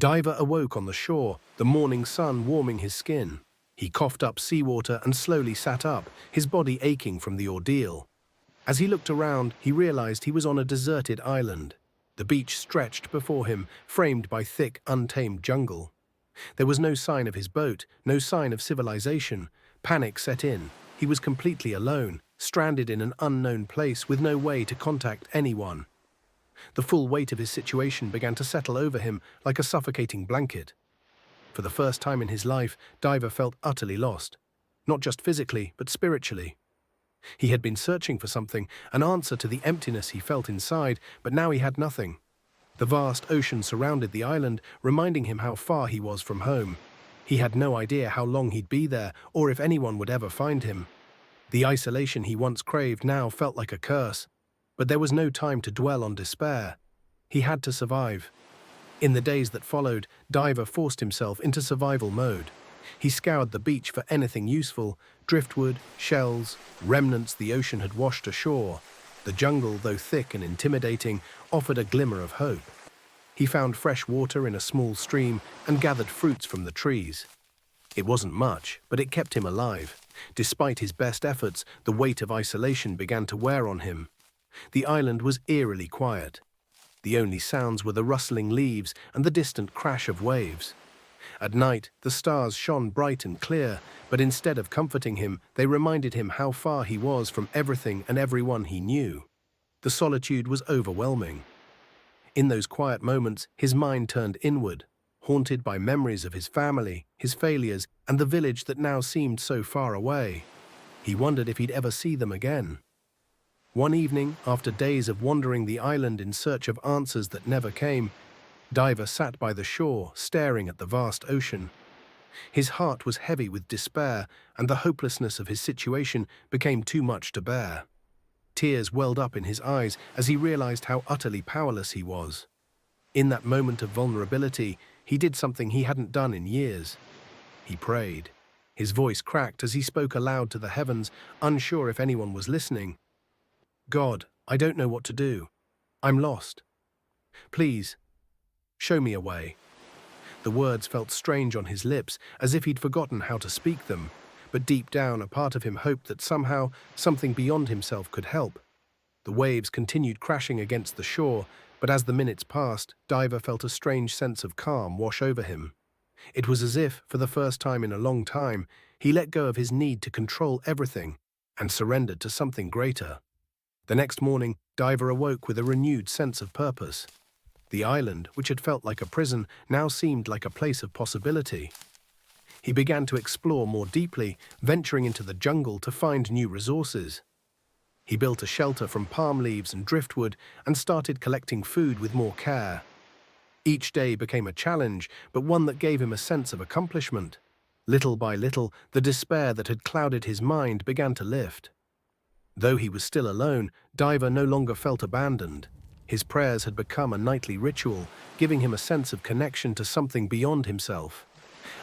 Diver awoke on the shore, the morning sun warming his skin. He coughed up seawater and slowly sat up, his body aching from the ordeal. As he looked around, he realized he was on a deserted island. The beach stretched before him, framed by thick, untamed jungle. There was no sign of his boat, no sign of civilization. Panic set in. He was completely alone, stranded in an unknown place with no way to contact anyone. The full weight of his situation began to settle over him like a suffocating blanket. For the first time in his life, Diver felt utterly lost. Not just physically, but spiritually. He had been searching for something, an answer to the emptiness he felt inside, but now he had nothing. The vast ocean surrounded the island, reminding him how far he was from home. He had no idea how long he'd be there, or if anyone would ever find him. The isolation he once craved now felt like a curse. But there was no time to dwell on despair. He had to survive. In the days that followed, Diver forced himself into survival mode. He scoured the beach for anything useful: driftwood, shells, remnants the ocean had washed ashore. The jungle, though thick and intimidating, offered a glimmer of hope. He found fresh water in a small stream and gathered fruits from the trees. It wasn't much, but it kept him alive. Despite his best efforts, the weight of isolation began to wear on him. The island was eerily quiet. The only sounds were the rustling leaves and the distant crash of waves. At night, the stars shone bright and clear, but instead of comforting him, they reminded him how far he was from everything and everyone he knew. The solitude was overwhelming. In those quiet moments, his mind turned inward, haunted by memories of his family, his failures, and the village that now seemed so far away. He wondered if he'd ever see them again. One evening, after days of wandering the island in search of answers that never came, Diver sat by the shore, staring at the vast ocean. His heart was heavy with despair, and the hopelessness of his situation became too much to bear. Tears welled up in his eyes as he realized how utterly powerless he was. In that moment of vulnerability, he did something he hadn't done in years. He prayed. His voice cracked as he spoke aloud to the heavens, unsure if anyone was listening. "God, I don't know what to do. I'm lost. Please, show me a way." The words felt strange on his lips, as if he'd forgotten how to speak them, but deep down a part of him hoped that somehow something beyond himself could help. The waves continued crashing against the shore, but as the minutes passed, Diver felt a strange sense of calm wash over him. It was as if, for the first time in a long time, he let go of his need to control everything and surrendered to something greater. The next morning, Diver awoke with a renewed sense of purpose. The island, which had felt like a prison, now seemed like a place of possibility. He began to explore more deeply, venturing into the jungle to find new resources. He built a shelter from palm leaves and driftwood and started collecting food with more care. Each day became a challenge, but one that gave him a sense of accomplishment. Little by little, the despair that had clouded his mind began to lift. Though he was still alone, Diver no longer felt abandoned. His prayers had become a nightly ritual, giving him a sense of connection to something beyond himself.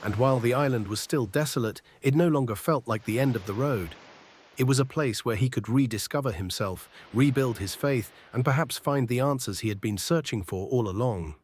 And while the island was still desolate, it no longer felt like the end of the road. It was a place where he could rediscover himself, rebuild his faith, and perhaps find the answers he had been searching for all along.